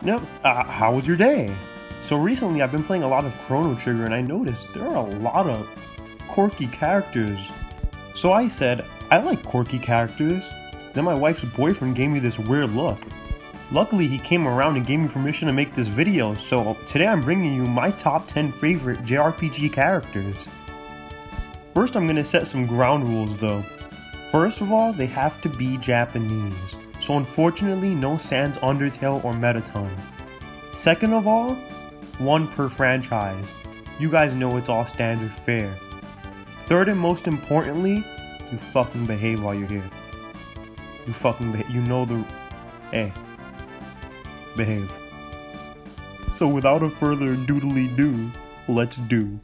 Yep, how was your day? So recently I've been playing a lot of Chrono Trigger and I noticed there are a lot of quirky characters. So I said, I like quirky characters. Then my wife's boyfriend gave me this weird look. Luckily he came around and gave me permission to make this video, so today I'm bringing you my top 10 favorite JRPG characters. First I'm going to set some ground rules though. First of all, they have to be Japanese. So unfortunately, no Sans Undertale or Mettaton. Second of all, one per franchise. You guys know it's all standard fare. Third and most importantly, you fucking behave while you're here. You fucking behave. You know the... Hey. Behave. So without a further doodly-doo, let's do.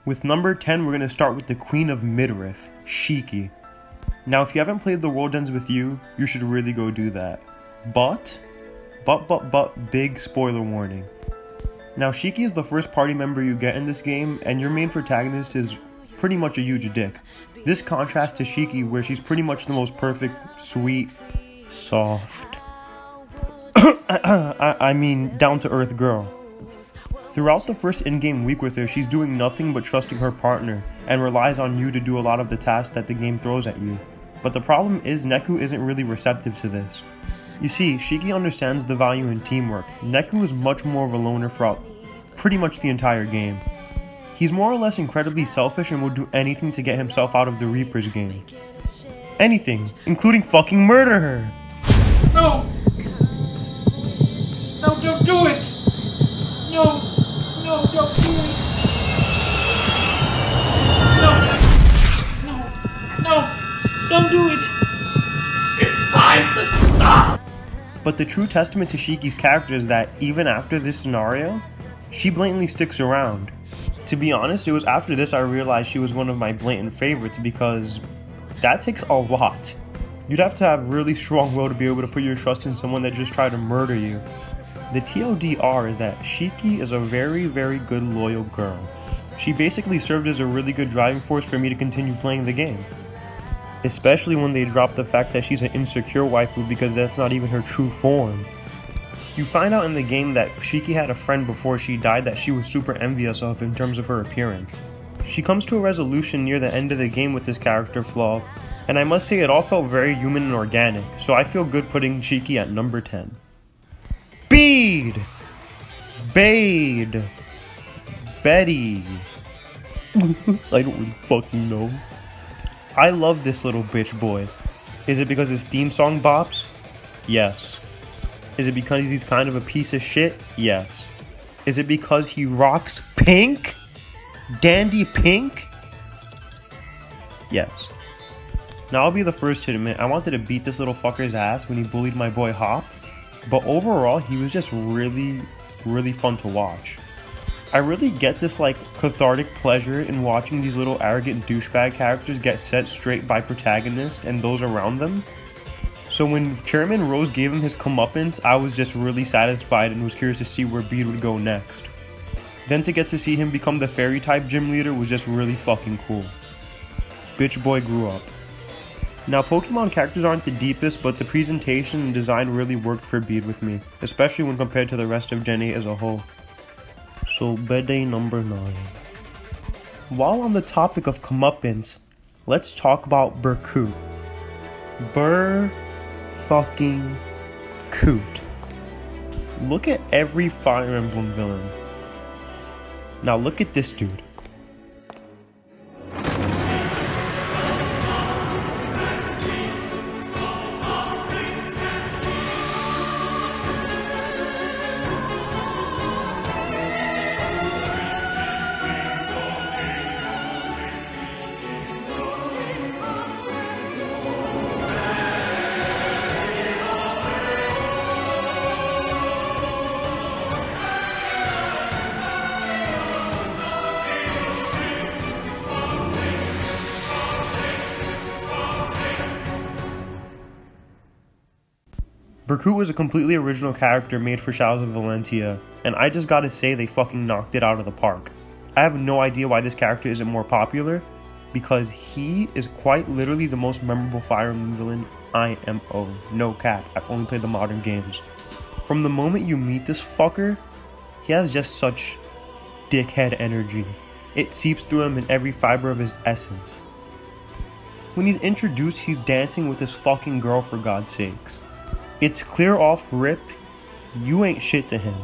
With number 10, we're going to start with the Queen of Midriff, Shiki. Now, if you haven't played The World Ends With You, you should really go do that. But, big spoiler warning. Now, Shiki is the first party member you get in this game, and your main protagonist is pretty much a huge dick. This contrasts to Shiki, where she's pretty much the most perfect, sweet, soft, I mean, down-to-earth girl. Throughout the first in-game week with her, she's doing nothing but trusting her partner, and relies on you to do a lot of the tasks that the game throws at you. But the problem is Neku isn't really receptive to this. You see, Shiki understands the value in teamwork. Neku is much more of a loner throughout pretty much the entire game. He's more or less incredibly selfish and will do anything to get himself out of the Reaper's game. Anything, including fucking murder her! No! No, don't do it! No! No, don't do it! No! Don't do it! It's time to stop! But the true testament to Shiki's character is that even after this scenario, she blatantly sticks around. To be honest, it was after this I realized she was one of my blatant favorites because that takes a lot. You'd have to have really strong will to be able to put your trust in someone that just tried to murder you. The TLDR is that Shiki is a very, very good loyal girl. She basically served as a really good driving force for me to continue playing the game. Especially when they drop the fact that she's an insecure waifu because that's not even her true form. You find out in the game that Shiki had a friend before she died that she was super envious of in terms of her appearance. She comes to a resolution near the end of the game with this character flaw, and I must say it all felt very human and organic, so I feel good putting Shiki at number 10. Bead! Bead! Betty! I don't really fucking know. I love this little bitch boy. Is it because his theme song bops? Yes. Is it because he's kind of a piece of shit? Yes. Is it because he rocks pink? Dandy pink? Yes. Now I'll be the first to admit I wanted to beat this little fucker's ass when he bullied my boy Hop, but overall he was just really fun to watch. I really get this like cathartic pleasure in watching these little arrogant douchebag characters get set straight by protagonists and those around them. So when Chairman Rose gave him his comeuppance, I was just really satisfied and was curious to see where Bead would go next. Then to get to see him become the fairy type gym leader was just really fucking cool. Bitch boy grew up. Now Pokemon characters aren't the deepest, but the presentation and design really worked for Bead with me, especially when compared to the rest of Gen 8 as a whole. So Bede number 9. While on the topic of comeuppance, let's talk about Burku. Fucking coot. Look at every Fire Emblem villain. Now look at this dude. Burku was a completely original character made for Shadows of Valentia, and I just gotta say they fucking knocked it out of the park. I have no idea why this character isn't more popular, because he is quite literally the most memorable Fire Emblem villain IMO. No cap, I've only played the modern games. From the moment you meet this fucker, he has just such dickhead energy. It seeps through him in every fiber of his essence. When he's introduced, he's dancing with this fucking girl, for God's sakes. It's clear off rip, you ain't shit to him.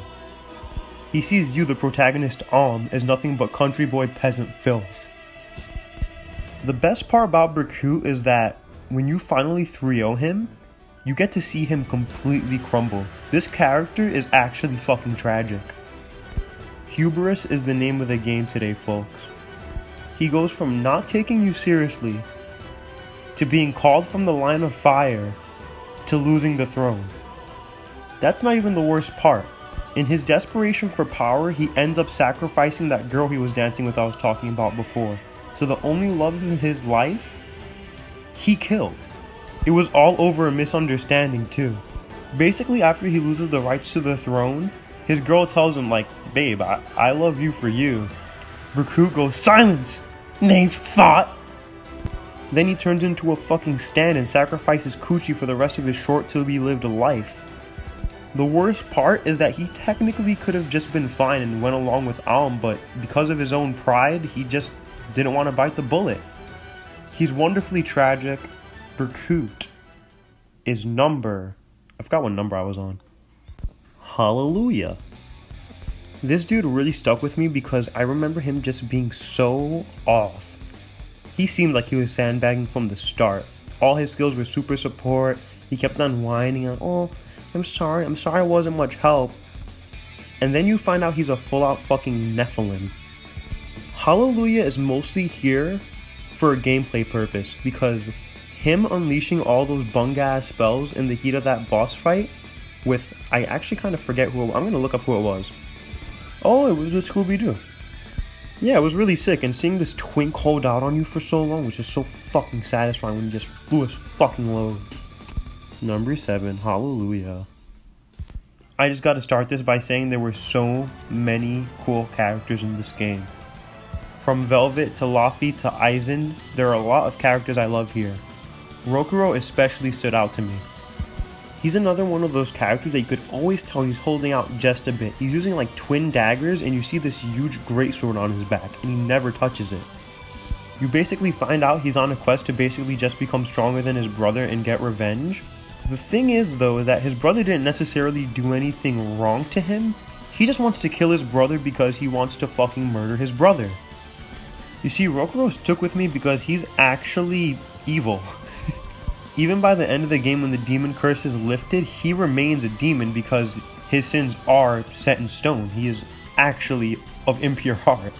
He sees you, the protagonist, as nothing but country boy peasant filth. The best part about Burku is that when you finally 3-0 him, you get to see him completely crumble. This character is actually fucking tragic. Hubris is the name of the game today, folks. He goes from not taking you seriously to being called from the line of fire to losing the throne. That's not even the worst part. In his desperation for power, he ends up sacrificing that girl he was dancing with I was talking about before. So the only love in his life, he killed. It was all over a misunderstanding too. Basically, after he loses the rights to the throne, his girl tells him like, babe, I love you for you. Burku goes, silence, knave thought. Then he turns into a fucking stand and sacrifices Coochie for the rest of his short to be lived life. The worst part is that he technically could have just been fine and went along with Alm, but because of his own pride, he just didn't want to bite the bullet. He's wonderfully tragic. Burku is number... I forgot what number I was on. Hallelujah. This dude really stuck with me because I remember him just being so off. He seemed like he was sandbagging from the start. All his skills were super support. He kept on whining and, oh, I'm sorry I wasn't much help. And then you find out he's a full-out fucking Nephilim. Hallelujah is mostly here for a gameplay purpose because him unleashing all those bunga-ass spells in the heat of that boss fight with, I actually kind of forget who it was. I'm going to look up who it was. Oh, it was with Scooby-Doo. Yeah, it was really sick, and seeing this twink hold out on you for so long was just so fucking satisfying when he just blew his fucking load. Number 7, Hallelujah. I just got to start this by saying there were so many cool characters in this game. From Velvet to Laffy to Aizen, there are a lot of characters I love here. Rokuro especially stood out to me. He's another one of those characters that you could always tell he's holding out just a bit. He's using like twin daggers and you see this huge greatsword on his back and he never touches it. You basically find out he's on a quest to basically just become stronger than his brother and get revenge. The thing is though is that his brother didn't necessarily do anything wrong to him. He just wants to kill his brother because he wants to fucking murder his brother. You see, Rokuro stuck with me because he's actually evil. Even by the end of the game when the demon curse is lifted, he remains a demon because his sins are set in stone. He is actually of impure heart.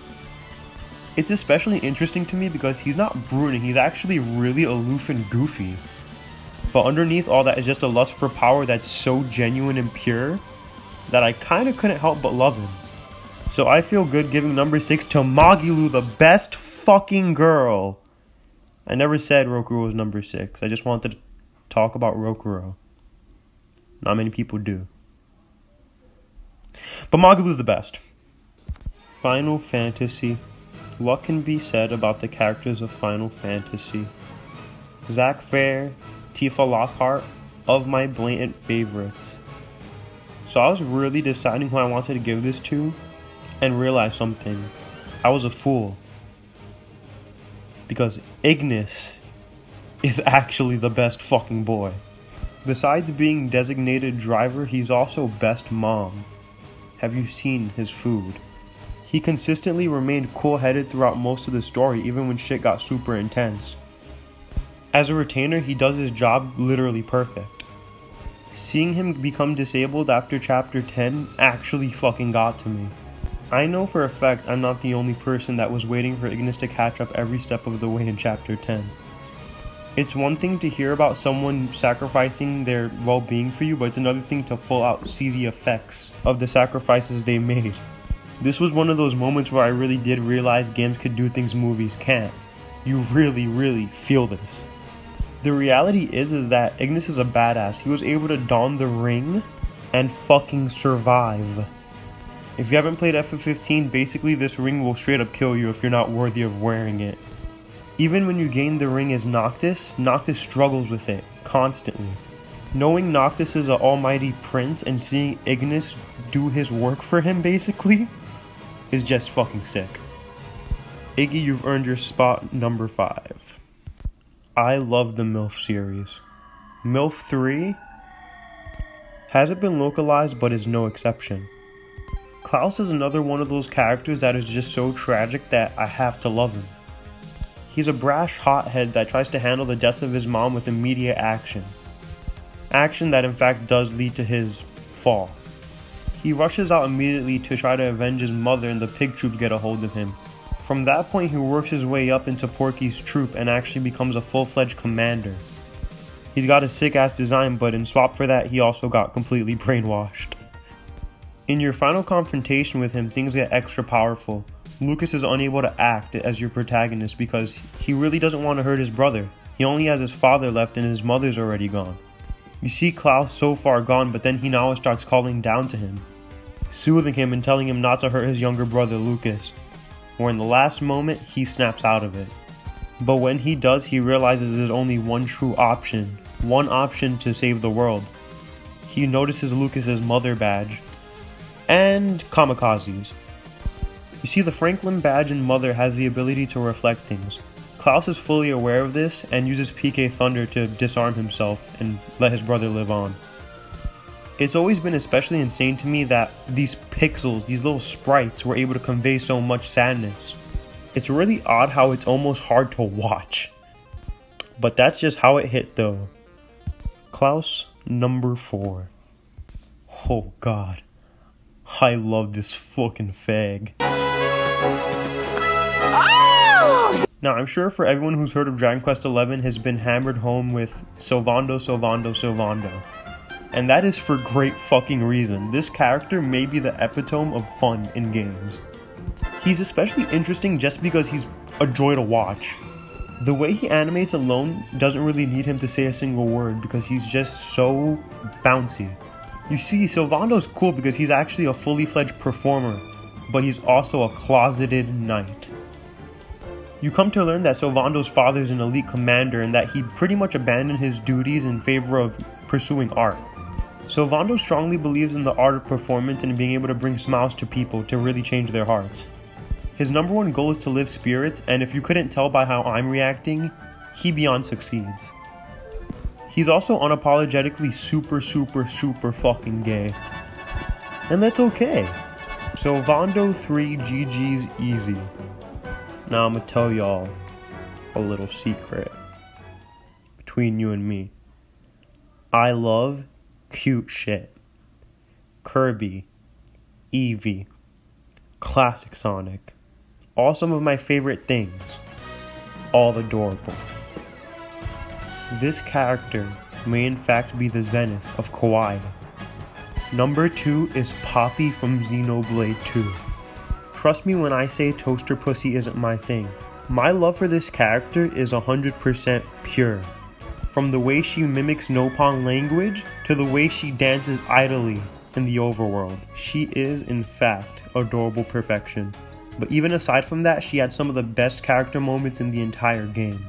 It's especially interesting to me because he's not brooding, he's actually really aloof and goofy. But underneath all that is just a lust for power that's so genuine and pure that I kind of couldn't help but love him. So I feel good giving number 6 to Magilu, the best fucking girl. I never said Rokuro was number 6. I just wanted to talk about Rokuro. Not many people do. But Magilu's the best. Final Fantasy. What can be said about the characters of Final Fantasy? Zack Fair, Tifa Lockhart, of my blatant favorites. So I was really deciding who I wanted to give this to and realized something. I was a fool. Because Ignis is actually the best fucking boy. Besides being designated driver, he's also best mom. Have you seen his food? He consistently remained cool-headed throughout most of the story, even when shit got super intense. As a retainer, he does his job literally perfect. Seeing him become disabled after chapter 10 actually fucking got to me. I know for a fact I'm not the only person that was waiting for Ignis to catch up every step of the way in chapter 10. It's one thing to hear about someone sacrificing their well-being for you, but it's another thing to full out see the effects of the sacrifices they made. This was one of those moments where I really did realize games could do things movies can't. You really feel this. The reality is that Ignis is a badass. He was able to don the ring and fucking survive. If you haven't played FF15, basically this ring will straight up kill you if you're not worthy of wearing it. Even when you gain the ring as Noctis, Noctis struggles with it, constantly. Knowing Noctis is an almighty prince and seeing Ignis do his work for him basically is just fucking sick. Iggy, you've earned your spot number 5. I love the MILF series. MILF 3 hasn't been localized but is no exception. Klaus is another one of those characters that is just so tragic that I have to love him. He's a brash hothead that tries to handle the death of his mom with immediate action. Action that in fact does lead to his fall. He rushes out immediately to try to avenge his mother and the pig troops get a hold of him. From that point he works his way up into Porky's troop and actually becomes a full-fledged commander. He's got a sick-ass design, but in swap for that he also got completely brainwashed. In your final confrontation with him, things get extra powerful. Lucas is unable to act as your protagonist because he really doesn't want to hurt his brother. He only has his father left and his mother's already gone. You see Klaus so far gone, but then he now starts calling down to him, soothing him and telling him not to hurt his younger brother Lucas. Where in the last moment, he snaps out of it. But when he does, he realizes there's only one true option. One option to save the world. He notices Lucas's mother badge. And kamikazes. You see, the Franklin badge and mother has the ability to reflect things. Klaus is fully aware of this and uses PK Thunder to disarm himself and let his brother live on. It's always been especially insane to me that these pixels, these little sprites, were able to convey so much sadness. It's really odd how it's almost hard to watch. But that's just how it hit though. Klaus number 4. Oh god. I love this fucking fag. Now, I'm sure for everyone who's heard of Dragon Quest XI has been hammered home with Silvano. And that is for great fucking reason. This character may be the epitome of fun in games. He's especially interesting just because he's a joy to watch. The way he animates alone doesn't really need him to say a single word because he's just so bouncy. You see, Silvano's cool because he's actually a fully fledged performer, but he's also a closeted knight. You come to learn that Silvano's father is an elite commander and that he pretty much abandoned his duties in favor of pursuing art. Silvano strongly believes in the art of performance and being able to bring smiles to people to really change their hearts. His number one goal is to lift spirits, and if you couldn't tell by how I'm reacting, he beyond succeeds. He's also unapologetically super fucking gay. And that's okay. Silvano 3 GG's easy. Now I'm gonna tell y'all a little secret between you and me. I love cute shit. Kirby, Eevee, Classic Sonic, all some of my favorite things. All adorable. This character may in fact be the zenith of kawaii. Number 2 is Poppy from Xenoblade 2. Trust me when I say toaster pussy isn't my thing. My love for this character is 100% pure. From the way she mimics Nopon language to the way she dances idly in the overworld. She is in fact adorable perfection. But even aside from that, she had some of the best character moments in the entire game.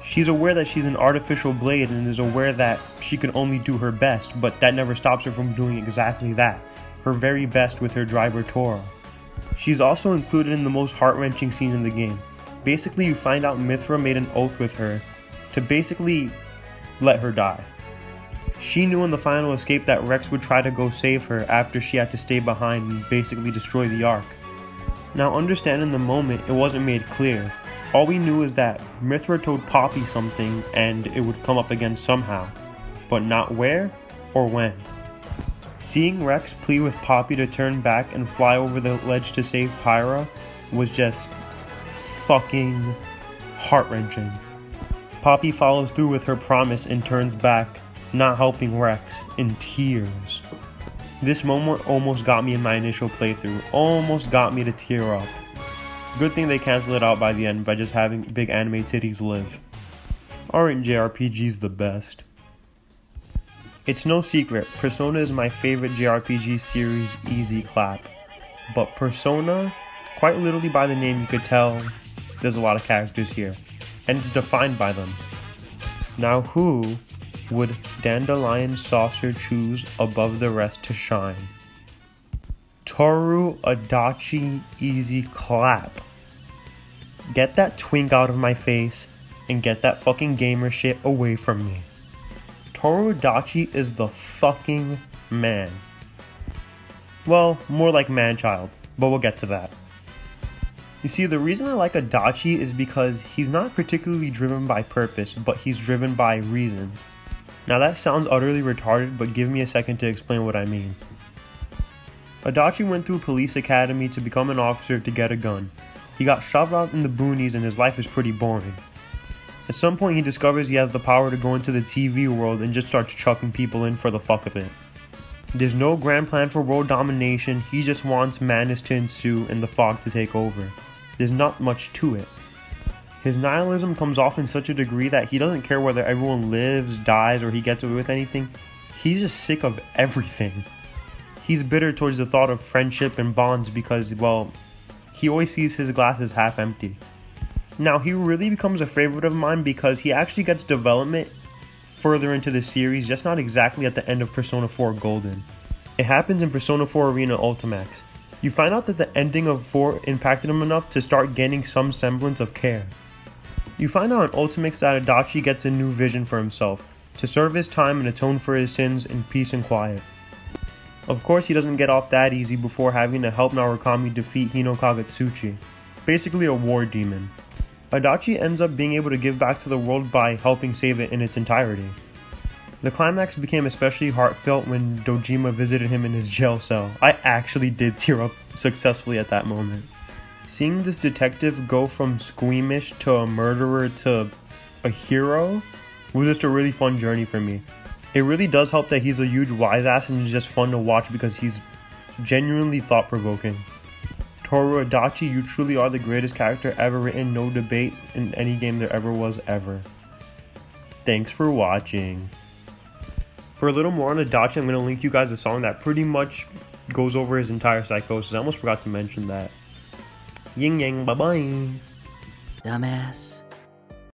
She's aware that she's an artificial blade and is aware that she can only do her best, but that never stops her from doing exactly that. Her very best with her driver Tora. She's also included in the most heart-wrenching scene in the game. Basically, you find out Mithra made an oath with her to basically let her die. She knew in the final escape that Rex would try to go save her after she had to stay behind and basically destroy the Ark. Now understand in the moment, it wasn't made clear. All we knew is that Mithra told Poppy something and it would come up again somehow, but not where or when. Seeing Rex plead with Poppy to turn back and fly over the ledge to save Pyra was just fucking heart-wrenching. Poppy follows through with her promise and turns back, not helping Rex, in tears. This moment almost got me in my initial playthrough, almost got me to tear up. Good thing they cancel it out by the end by just having big anime titties live. Aren't JRPGs the best? It's no secret, Persona is my favorite JRPG series easy clap. But Persona, quite literally by the name you could tell, there's a lot of characters here. And it's defined by them. Now who would Dandelion Saucer choose above the rest to shine? Toru Adachi Easy Clap. Get that twink out of my face and get that fucking gamer shit away from me. Toru Adachi is the fucking man. Well, more like man-child, but we'll get to that. You see, the reason I like Adachi is because he's not particularly driven by purpose, but he's driven by reasons. Now that sounds utterly retarded, but give me a second to explain what I mean. Adachi went through police academy to become an officer to get a gun. He got shoved out in the boonies and his life is pretty boring. At some point he discovers he has the power to go into the TV world and just starts chucking people in for the fuck of it. There's no grand plan for world domination, he just wants madness to ensue and the fog to take over. There's not much to it. His nihilism comes off in such a degree that he doesn't care whether everyone lives, dies, or he gets away with anything. He's just sick of everything. He's bitter towards the thought of friendship and bonds because, well, he always sees his glass as half empty. Now, he really becomes a favorite of mine because he actually gets development further into the series, just not exactly at the end of Persona 4 Golden. It happens in Persona 4 Arena Ultimax. You find out that the ending of 4 impacted him enough to start getting some semblance of care. You find out in Ultimax that Adachi gets a new vision for himself, to serve his time and atone for his sins in peace and quiet. Of course, he doesn't get off that easy before having to help Narukami defeat Hino Kagetsuchi, basically a war demon. Adachi ends up being able to give back to the world by helping save it in its entirety. The climax became especially heartfelt when Dojima visited him in his jail cell. I actually did tear up successfully at that moment. Seeing this detective go from squeamish to a murderer to a hero was just a really fun journey for me. It really does help that he's a huge wise ass and is just fun to watch because he's genuinely thought-provoking. Toru Adachi, you truly are the greatest character ever written, no debate in any game there ever was ever. Thanks for watching. For a little more on Adachi, I'm going to link you guys a song that pretty much goes over his entire psychosis. I almost forgot to mention that. Yin yang, bye bye. Dumbass.